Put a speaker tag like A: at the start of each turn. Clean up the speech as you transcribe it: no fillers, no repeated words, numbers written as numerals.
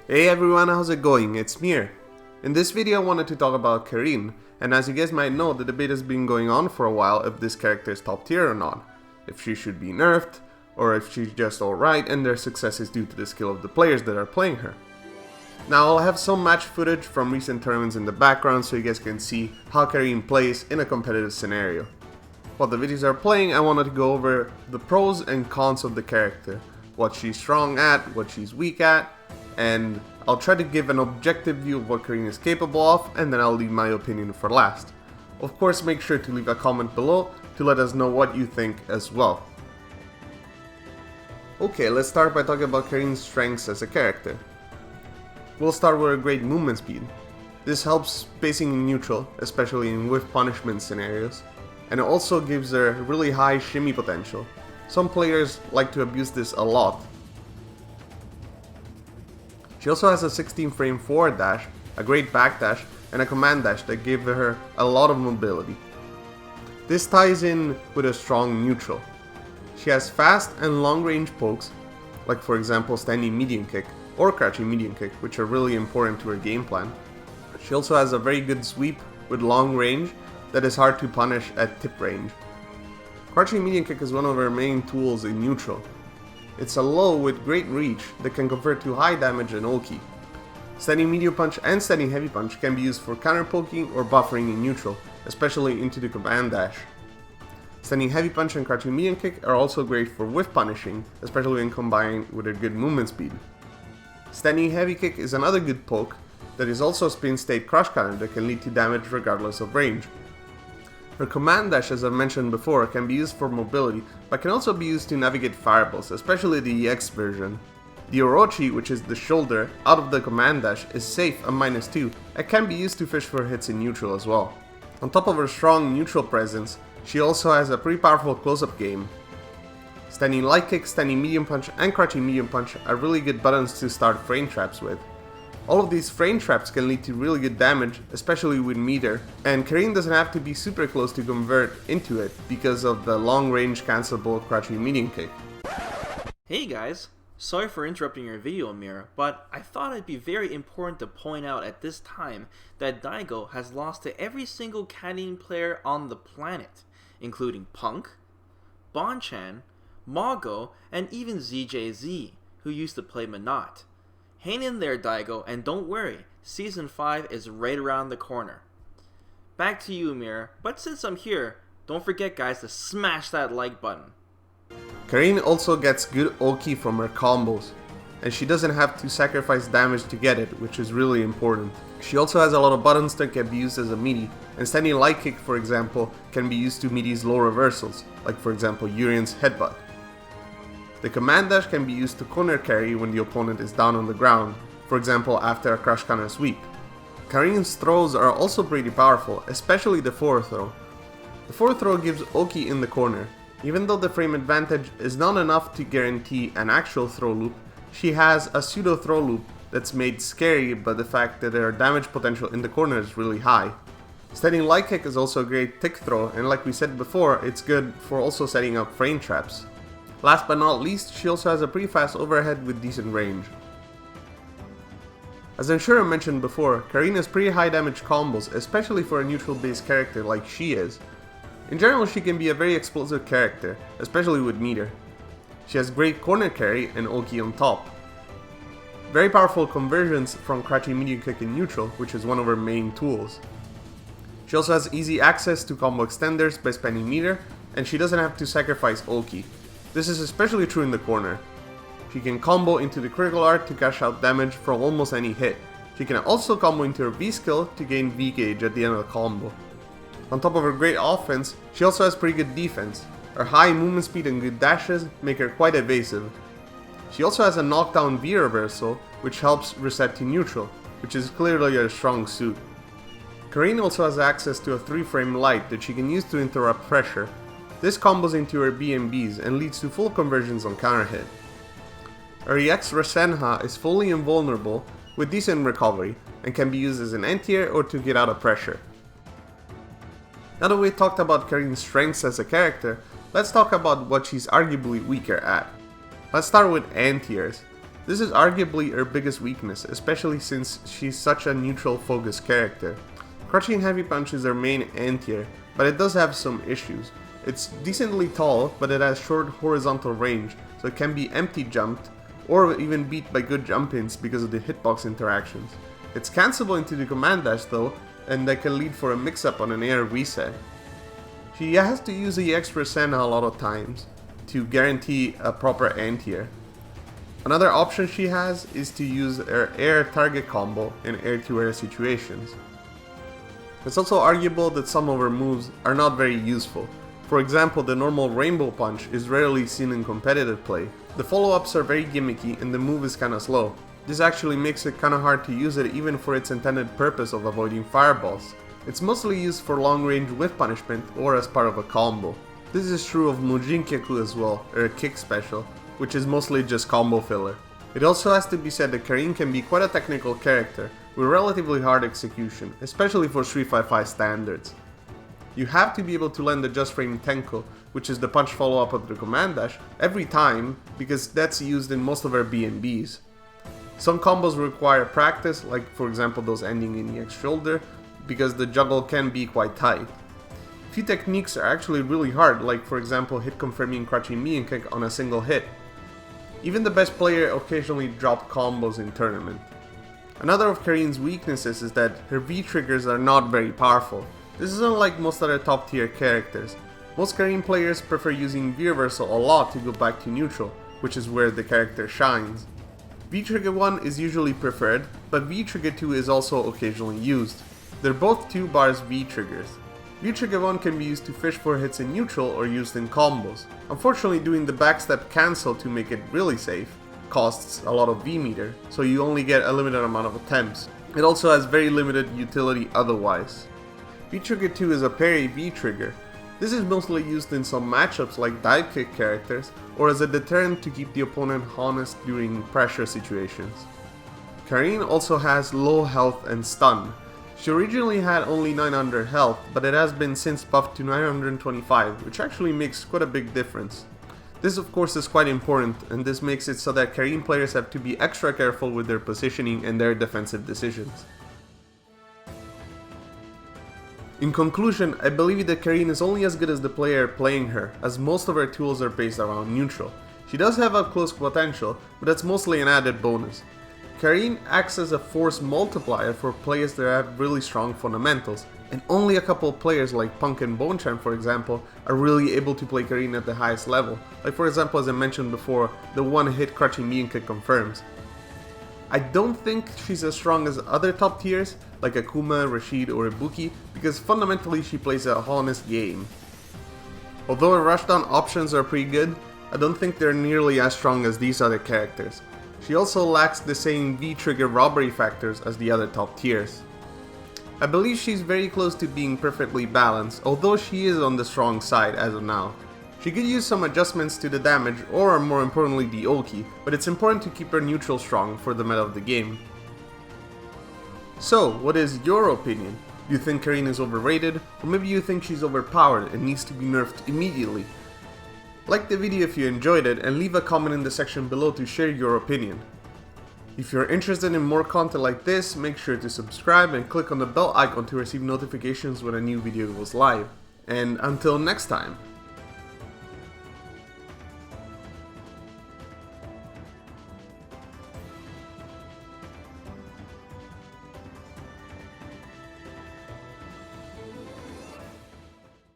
A: Hey everyone, how's it going? It's Mir. In this video I wanted to talk about Karin, and as you guys might know, the debate has been going on for a while if this character is top tier or not, if she should be nerfed, or if she's just alright and their success is due to the skill of the players that are playing her. Now I'll have some match footage from recent tournaments in the background so you guys can see how Karin plays in a competitive scenario. While the videos are playing, I wanted to go over the pros and cons of the character, what she's strong at, what she's weak at, and I'll try to give an objective view of what Karin is capable of, and then I'll leave my opinion for last. Of course, make sure to leave a comment below to let us know what you think as well. Okay, let's start by talking about Karin's strengths as a character. We'll start with her great movement speed. This helps spacing in neutral, especially in whiff punishment scenarios, and it also gives her really high shimmy potential. Some players like to abuse this a lot. She also has a 16 frame forward dash, a great back dash, and a command dash that give her a lot of mobility. This ties in with a strong neutral. She has fast and long range pokes, like for example standing medium kick or crouching medium kick, which are really important to her game plan. She also has a very good sweep with long range that is hard to punish at tip range. Crouching medium kick is one of her main tools in neutral. It's a low with great reach that can convert to high damage and ulti. Standing medium punch and standing heavy punch can be used for counter poking or buffering in neutral, especially into the command dash. Standing heavy punch and crouching medium kick are also great for whiff punishing, especially when combined with a good movement speed. Standing heavy kick is another good poke that is also a spin state crush counter that can lead to damage regardless of range. Her command dash, as I mentioned before, can be used for mobility, but can also be used to navigate fireballs, especially the EX version. The Orochi, which is the shoulder, out of the command dash, is safe at -2, and can be used to fish for hits in neutral as well. On top of her strong neutral presence, she also has a pretty powerful close-up game. Standing light kick, standing medium punch, and crouching medium punch are really good buttons to start frame traps with. All of these frame traps can lead to really good damage, especially with meter, and Karin doesn't have to be super close to convert into it because of the long range cancelable crouching medium kick.
B: Hey guys, sorry for interrupting your video, Mira, but I thought it'd be very important to point out at this time that Daigo has lost to every single Karin player on the planet, including Punk, Bonchan, Mago, and even ZJZ, who used to play Menat. Hang in there, Daigo, and don't worry, Season 5 is right around the corner. Back to you, Mir, but since I'm here, don't forget guys to smash that like button.
A: Karin also gets good ulti from her combos, and she doesn't have to sacrifice damage to get it, which is really important. She also has a lot of buttons that can be used as a meaty, and standing light kick, for example, can be used to meaty's low reversals, like for example Urian's headbutt. The command dash can be used to corner carry when the opponent is down on the ground, for example after a crush counter sweep. Karin's throws are also pretty powerful, especially the forward throw. The forward throw gives Oki in the corner. Even though the frame advantage is not enough to guarantee an actual throw loop, she has a pseudo throw loop that's made scary by the fact that her damage potential in the corner is really high. Standing light kick is also a great tick throw, and like we said before, it's good for also setting up frame traps. Last but not least, she also has a pretty fast overhead with decent range. As I'm sure I mentioned before, Karin has pretty high damage combos, especially for a neutral based character like she is. In general, she can be a very explosive character, especially with meter. She has great corner carry and ulti on top. Very powerful conversions from crouching medium kick in neutral, which is one of her main tools. She also has easy access to combo extenders by spamming meter, and she doesn't have to sacrifice ulti. This is especially true in the corner. She can combo into the critical art to cash out damage from almost any hit. She can also combo into her V skill to gain V gauge at the end of the combo. On top of her great offense, she also has pretty good defense. Her high movement speed and good dashes make her quite evasive. She also has a knockdown V reversal, which helps reset to neutral, which is clearly her strong suit. Karin also has access to a 3-frame light that she can use to interrupt pressure. This combos into her BMBs and leads to full conversions on counter hit. Her EX Rasenha is fully invulnerable with decent recovery and can be used as an anti-air or to get out of pressure. Now that we've talked about Karin's strengths as a character, let's talk about what she's arguably weaker at. Let's start with anti-airs. This is arguably her biggest weakness, especially since she's such a neutral focused character. Crushing Heavy Punch is her main anti-air, but it does have some issues. It's decently tall, but it has short horizontal range, so it can be empty jumped, or even beat by good jump-ins because of the hitbox interactions. It's cancelable into the command dash though, and that can lead for a mix-up on an air reset. She has to use the extra Senna a lot of times to guarantee a proper anti-air. Another option she has is to use her air target combo in air-to-air situations. It's also arguable that some of her moves are not very useful. For example, the normal Rainbow Punch is rarely seen in competitive play. The follow-ups are very gimmicky and the move is kinda slow. This actually makes it kinda hard to use it even for its intended purpose of avoiding fireballs. It's mostly used for long range whiff punishment or as part of a combo. This is true of Mujinkeku as well, or a kick special, which is mostly just combo filler. It also has to be said that Karin can be quite a technical character, with relatively hard execution, especially for 355 standards. You have to be able to land the Just Frame Tenko, which is the punch follow-up of the command dash, every time, because that's used in most of her B&Bs. Some combos require practice, like for example those ending in EX shoulder, because the juggle can be quite tight. Few techniques are actually really hard, like for example hit confirming crouching Mii kick on a single hit. Even the best player occasionally drop combos in tournament. Another of Karin's weaknesses is that her V-triggers are not very powerful. This is unlike most other top tier characters. Most Karin players prefer using V-reversal a lot to go back to neutral, which is where the character shines. V-trigger 1 is usually preferred, but V-trigger 2 is also occasionally used. They're both 2 bars V-triggers. V-trigger 1 can be used to fish for hits in neutral or used in combos. Unfortunately, doing the backstep cancel to make it really safe costs a lot of V-meter, so you only get a limited amount of attempts. It also has very limited utility otherwise. V-trigger 2 is a parry V-trigger. This is mostly used in some matchups like dive kick characters, or as a deterrent to keep the opponent honest during pressure situations. Karin also has low health and stun. She originally had only 900 health, but it has been since buffed to 925, which actually makes quite a big difference. This of course is quite important, and this makes it so that Karin players have to be extra careful with their positioning and their defensive decisions. In conclusion, I believe that Karin is only as good as the player playing her, as most of her tools are based around neutral. She does have up close potential, but that's mostly an added bonus. Karin acts as a force multiplier for players that have really strong fundamentals, and only a couple of players like Punk and Bonechan, for example, are really able to play Karin at the highest level, like for example as I mentioned before, the one-hit crouching Mii kick confirms. I don't think she's as strong as other top tiers, like Akuma, Rashid or Ibuki, because fundamentally she plays a honest game. Although her rushdown options are pretty good, I don't think they're nearly as strong as these other characters. She also lacks the same V-trigger robbery factors as the other top tiers. I believe she's very close to being perfectly balanced, although she is on the strong side as of now. She could use some adjustments to the damage, or more importantly the ulti, but it's important to keep her neutral strong for the meta of the game. So, what is your opinion? Do you think Karin is overrated, or maybe you think she's overpowered and needs to be nerfed immediately? Like the video if you enjoyed it, and leave a comment in the section below to share your opinion. If you're interested in more content like this, make sure to subscribe and click on the bell icon to receive notifications when a new video goes live. And until next time,